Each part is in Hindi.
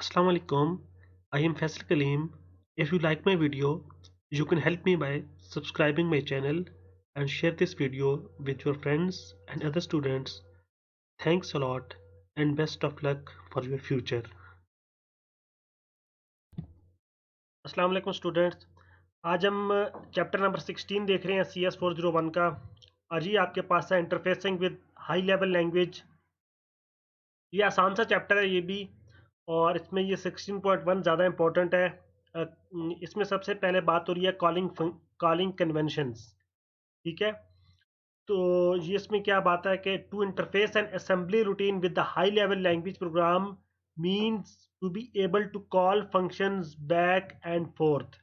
Assalamu alaikum. I am Faisal Kaleem. If you like my video, you can help me by subscribing my channel and share this video with your friends and other students. Thanks a lot and best of luck for your future. Assalamu alaikum students. आज हम चैप्टर नंबर 16 देख रहे हैं CS401 का। और ये आपके पास है interfacing with high level language. ये आसान सा चैप्टर है ये भी, और इसमें ये 16.1 ज़्यादा इम्पोर्टेंट है। इसमें सबसे पहले बात हो रही है कॉलिंग कन्वेंशंस। ठीक है, तो ये इसमें क्या बात है कि to interface an assembly routine with the high level language program means to be able to call functions back and forth.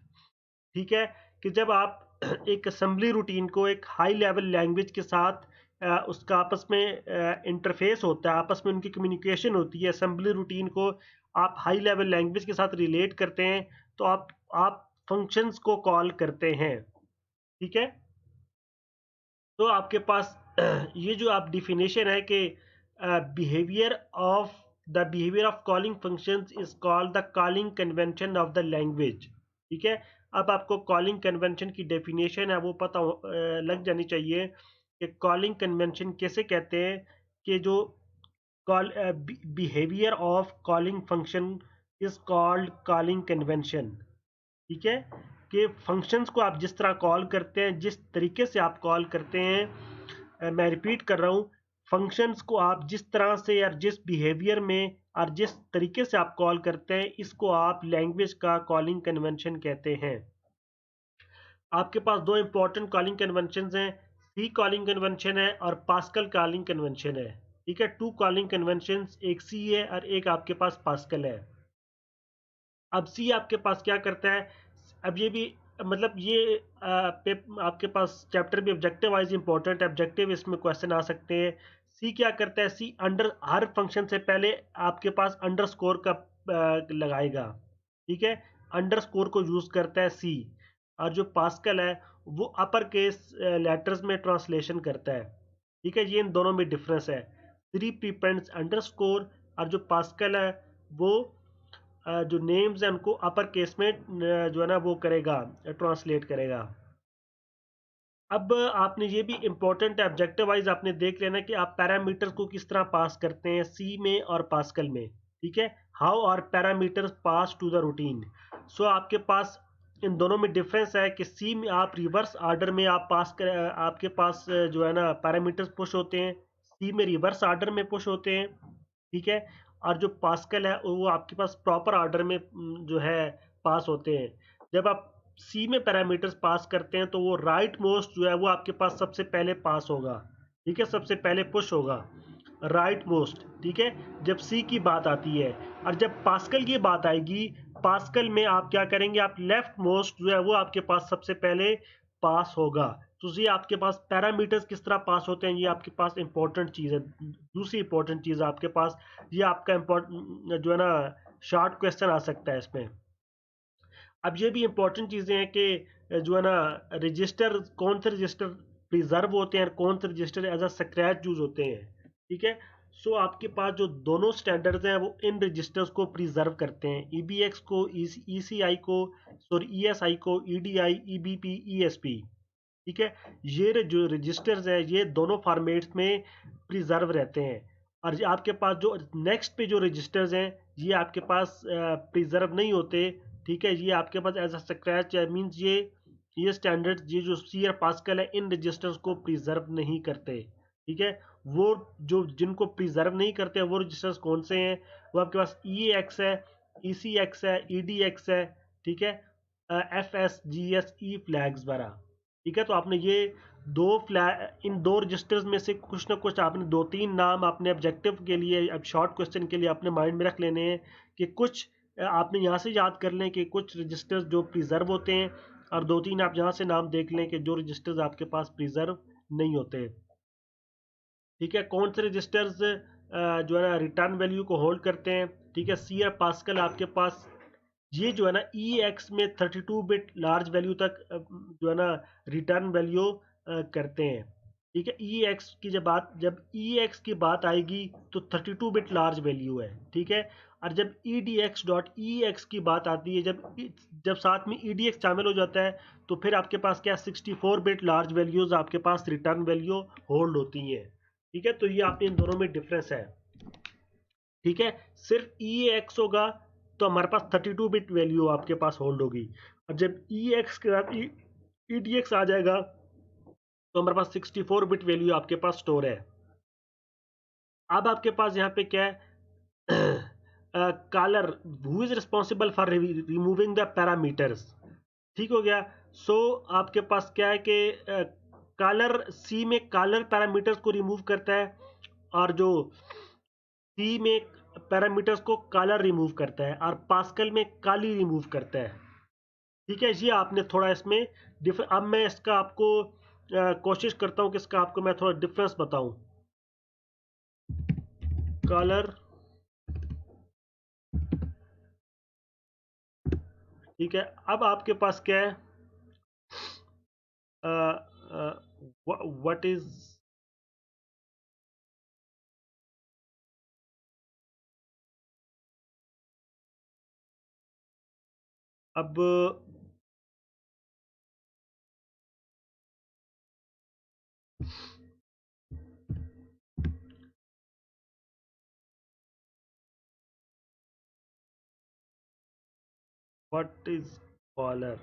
ठीक है, कि जब आप एक असेंबली रूटीन को एक हाई लेवल लैंग्वेज के साथ उसका आपस में इंटरफेस होता है, आपस में उनकी कम्युनिकेशन होती है, असेंबली रूटीन को आप हाई लेवल लैंग्वेज के साथ रिलेट करते हैं, तो आप फंक्शंस को कॉल करते हैं। ठीक है, तो आपके पास ये जो आप डिफिनेशन है कि behaviour of the behaviour of calling functions is called the calling convention of the language. ठीक है, अब आपको कॉलिंग कन्वेंशन की डेफिनेशन है वो पता लग जानी चाहिए कि कॉलिंग कन्वेंशन कैसे कहते हैं। कि जो call behaviour of calling function is called calling convention. ठीक है, कि फंक्शंस को आप जिस तरह कॉल करते हैं, जिस तरीके से आप कॉल करते हैं, मैं रिपीट कर रहा हूँ, फंक्शंस को आप जिस तरह से या जिस बिहेवियर में और जिस तरीके से आप कॉल करते हैं, इसको आप लैंग्वेज का कॉलिंग कन्वेंशन कहते हैं। आपके पास दो इंपॉर्टेंट कॉलिंग कन्वेंशन हैं, सी कॉलिंग कन्वेंशन है और पास्कल कॉलिंग कन्वेंशन है। ठीक है, टू कॉलिंग कन्वेंशन, एक सी है और एक आपके पास पास्कल है। अब सी आपके पास क्या करता है, अब ये भी मतलब ये आपके पास चैप्टर भी ऑब्जेक्टिव वाइज इंपॉर्टेंट है, ऑब्जेक्टिव इसमें क्वेश्चन आ सकते हैं। सी क्या करता है, सी अंडर हर फंक्शन से पहले आपके पास अंडरस्कोर का लगाएगा। ठीक है, अंडरस्कोर को यूज करता है सी। और जो पास्कल है वो अपर केस लेटर्स में ट्रांसलेशन करता है। ठीक है, ये इन दोनों में डिफरेंस है। सी प्रीपेंड्स अंडरस्कोर, और जो पास्कल है वो जो नेम्स हैं उनको अपर केस में जो है ना वो करेगा, ट्रांसलेट करेगा। अब आपने ये भी इम्पोर्टेंट है, ऑब्जेक्टिव वाइज आपने देख लेना कि आप पैरामीटर्स को किस तरह पास करते हैं सी में और पास्कल में। ठीक है, how are parameters pass to the routine. So आपके पास इन दोनों में डिफरेंस है कि सी में आप रिवर्स ऑर्डर में आप पास कर, आपके पास जो है ना पैरामीटर्स पुश होते हैं, सी में रिवर्स ऑर्डर में पुश होते हैं। ठीक है, और जो पास्कल है वो आपके पास प्रॉपर ऑर्डर में जो है पास होते हैं। जब आप सी में पैरामीटर्स पास करते हैं तो वो राइट मोस्ट जो है वो आपके पास सबसे पहले पास होगा। ठीक है, सबसे पहले पुश होगा राइट मोस्ट। ठीक है, जब सी की बात आती है, और जब पास्कल की बात आएगी, पास्कल में आप क्या करेंगे, आप लेफ्ट मोस्ट जो है वो आपके पास सबसे पहले पास होगा। तो ये आपके पास पैरामीटर्स किस तरह पास होते हैं, ये आपके पास इंपॉर्टेंट चीज़ है। दूसरी इंपॉर्टेंट चीज़ आपके पास, ये आपका इम्पोर्टेंट जो है ना शॉर्ट क्वेश्चन आ सकता है इसमें। अब ये भी इंपॉर्टेंट चीज़ें हैं कि जो है ना रजिस्टर, कौन से रजिस्टर प्रिजर्व होते हैं और कौन से register as a scratch use होते हैं। ठीक है, सो आपके पास जो दोनों स्टैंडर्ड्स हैं वो इन रजिस्टर्स को प्रिजर्व करते हैं, EBX को, ECI को, सॉरी ESI को, EDI, EBP, ESP। ठीक है, ये जो रजिस्टर्स है ये दोनों फॉर्मेट्स में प्रिजर्व रहते हैं। और आपके पास जो नेक्स्ट पे जो रजिस्टर्स हैं ये आपके पास प्रिजर्व नहीं होते। ठीक है, ये आपके पास एज अ स्क्रैच है, मींस ये स्टैंडर्ड, ये जो सी और पास्कल है इन रजिस्टर्स को प्रिजर्व नहीं करते। ठीक है, वो जो जिनको प्रिजर्व नहीं करते वो रजिस्टर्स कौन से हैं, वो आपके पास EAX है, ECX है, EDX है। ठीक है, FSGS, E फ्लैग्स वगैरह। ठीक है, तो आपने ये इन दो रजिस्टर्स में से कुछ ना कुछ आपने दो तीन नाम अपने ऑब्जेक्टिव के लिए, अब शॉर्ट क्वेश्चन के लिए अपने माइंड में रख लेने हैं। कि कुछ आपने यहाँ से याद कर लें कि कुछ रजिस्टर्स जो प्रिजर्व होते हैं, और दो तीन आप यहाँ से नाम देख लें कि जो रजिस्टर्स आपके पास प्रिजर्व नहीं होते। ठीक है, कौन से रजिस्टर्स जो है ना रिटर्न वैल्यू को होल्ड करते हैं। ठीक है, सी और पास्कल आपके पास ये जो है ना EX में 32 बिट लार्ज वैल्यू तक जो है ना रिटर्न वैल्यू करते हैं। ठीक है, जब EX की बात आएगी तो 32 बिट लार्ज वैल्यू है। ठीक है, और जब edx.ex की बात आती है, जब साथ में edx शामिल हो जाता है, तो फिर आपके पास क्या 64 बिट लार्ज वैल्यूज आपके पास रिटर्न वैल्यू होल्ड होती हैं। ठीक है, तो ये आपके इन दोनों में डिफरेंस है। ठीक है, सिर्फ ex होगा तो हमारे पास 32 बिट वैल्यू आपके पास होल्ड होगी, और जब ex के साथ edx आ जाएगा तो हमारे पास 64 बिट वैल्यू आपके पास स्टोर है। अब आपके पास यहाँ पे क्या है, caller who is responsible for removing the parameters. ठीक हो गया। सो आपके पास क्या है कि कॉलर सी में कॉलर पैरामीटर्स को रिमूव करता है, और जो सी में पैरामीटर्स को कॉलर रिमूव करता है, और पास्कल में काली रिमूव करता है। ठीक है, ये आपने थोड़ा इसमें अब मैं इसका आपको कोशिश करता हूँ कि इसका आपको मैं थोड़ा डिफरेंस बताऊं। कॉलर, ठीक है, अब आपके पास क्या है, व्हाट इज, अब व्हाट इज कॉलर,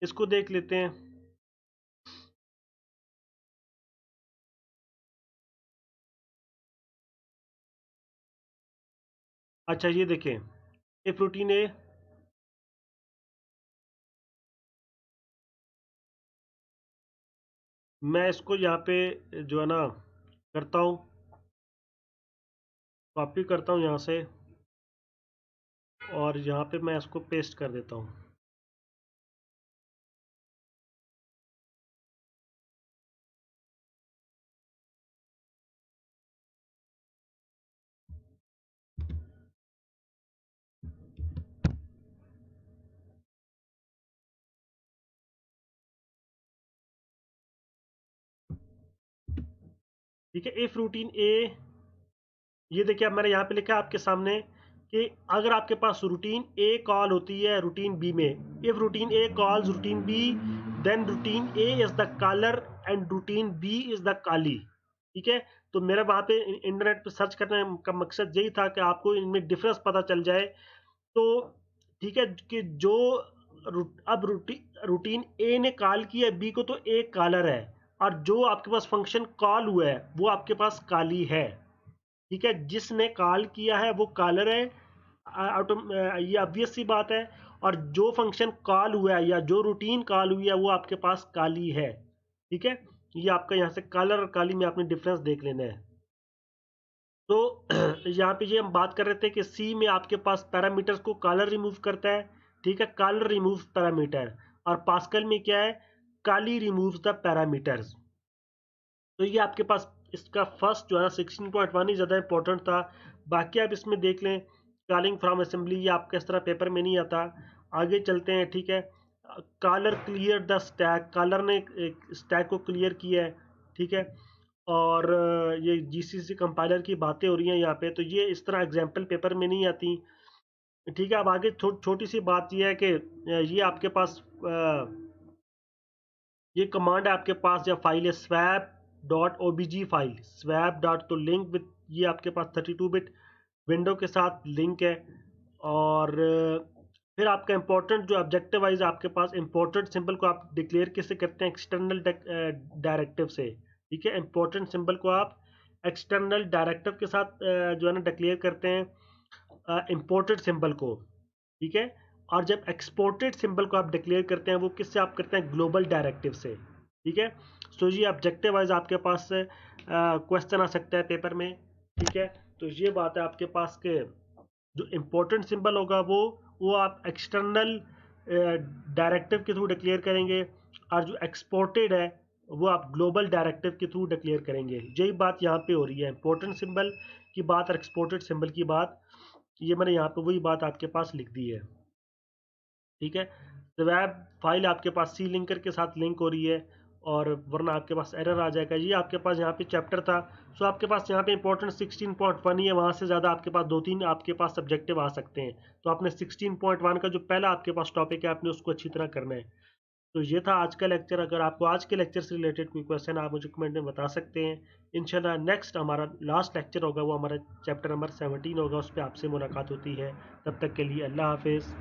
इसको देख लेते हैं। अच्छा, ये देखें, इफ रूटीन ए, मैं इसको यहाँ पे जो है ना करता हूँ, कॉपी करता हूँ यहाँ से, और यहाँ पे मैं इसको पेस्ट कर देता हूँ। ठीक है, इफ रूटीन ए, ये देखिए अब मैंने यहाँ पे लिखा है आपके सामने कि अगर आपके पास रूटीन ए कॉल होती है रूटीन बी में, if routine A calls routine B, then routine A is the caller and routine B is the callee. ठीक है, तो मेरा वहाँ पे इंटरनेट पे सर्च करने का मकसद यही था कि आपको इनमें डिफरेंस पता चल जाए। तो ठीक है, कि जो अब रूटीन ए ने कॉल किया बी को, तो ए कॉलर है, और जो आपके पास फंक्शन कॉल हुआ है वो आपके पास काली है। ठीक है, जिसने कॉल किया है वो कॉलर है, ये ऑब्वियस सी बात है, और जो फंक्शन कॉल हुआ है या जो रूटीन कॉल हुई है वो आपके पास काली है। ठीक है, ये आपका यहाँ से कॉलर और काली में आपने डिफरेंस देख लेना है। तो यहाँ पे ये हम बात कर रहे थे कि सी में आपके पास पैरामीटर्स को कॉलर रिमूव करता है। ठीक है, कॉलर रिमूव पैरामीटर, और पास्कल में क्या है, काली रिमूव्स द पैरामीटर्स। तो ये आपके पास इसका फर्स्ट जो है ना 16.1 ही ज़्यादा इंपॉर्टेंट था। बाकी आप इसमें देख लें, कॉलिंग फ्रॉम असेंबली, ये आपका इस तरह पेपर में नहीं आता। आगे चलते हैं। ठीक है, caller clear the stack, caller ने एक स्टैक को क्लियर किया है। ठीक है, और ये जीसीसी कंपाइलर की बातें हो रही हैं यहाँ पे, तो ये इस तरह एग्जाम्पल पेपर में नहीं आती। ठीक है, अब आगे छोटी सी बात ये है कि ये आपके पास ये कमांड है आपके पास, जब फाइल है स्वैप डॉट ओ बी जी फाइल, स्वैप डॉट, तो लिंक विद, ये आपके पास 32 बिट विंडो के साथ लिंक है। और फिर आपका इंपॉर्टेंट जो ऑब्जेक्टिव वाइज आपके पास इंपॉर्टेंट सिंबल को आप डिक्लेयर कैसे करते हैं, एक्सटर्नल डायरेक्टिव से। ठीक है, इंपॉर्टेंट सिंबल को आप एक्सटर्नल डायरेक्टिव के साथ जो है ना डिक्लेयर करते हैं इंपोर्टेड सिंबल को। ठीक है, और जब एक्सपोर्टेड सिंबल को आप डिक्लेयर करते हैं वो किससे आप करते हैं, ग्लोबल डायरेक्टिव से। ठीक है, सो ये ऑब्जेक्टिव वाइज आपके पास क्वेश्चन आ सकता है पेपर में। ठीक है, तो ये बात है आपके पास के जो इम्पोर्टेंट सिंबल होगा वो आप एक्सटर्नल डायरेक्टिव के थ्रू डिक्लेयर करेंगे, और जो एक्सपोर्टेड है वो आप ग्लोबल डायरेक्टिव के थ्रू डिक्लेयर करेंगे। यही बात यहाँ पे हो रही है, इंपॉर्टेंट सिंबल की बात और एक्सपोर्टेड सिंबल की बात, ये मैंने यहाँ पे वही बात आपके पास लिख दी है। ठीक है, स्वैप फाइल आपके पास सी लिंकर के साथ लिंक हो रही है, और वरना आपके पास एरर आ जाएगा। ये आपके पास यहाँ पे चैप्टर था, सो आपके पास यहाँ पे इंपॉर्टेंट 16.1 ही है, वहाँ से ज़्यादा आपके पास 2-3 आपके पास सब्जेक्टिव आ सकते हैं। तो आपने 16.1 का जो पहला आपके पास टॉपिक है आपने उसको अच्छी तरह करना है। तो ये था आज का लेक्चर। अगर आपको आज के लेक्चर से रिलेटेड कोई क्वेश्चन आप मुझे कमेंट में बता सकते हैं। इंशाल्लाह नेक्स्ट हमारा लास्ट लेक्चर होगा, वो हमारा चैप्टर नंबर 17 होगा, उस पर आपसे मुलाकात होती है। तब तक के लिए अल्लाह हाफिज़।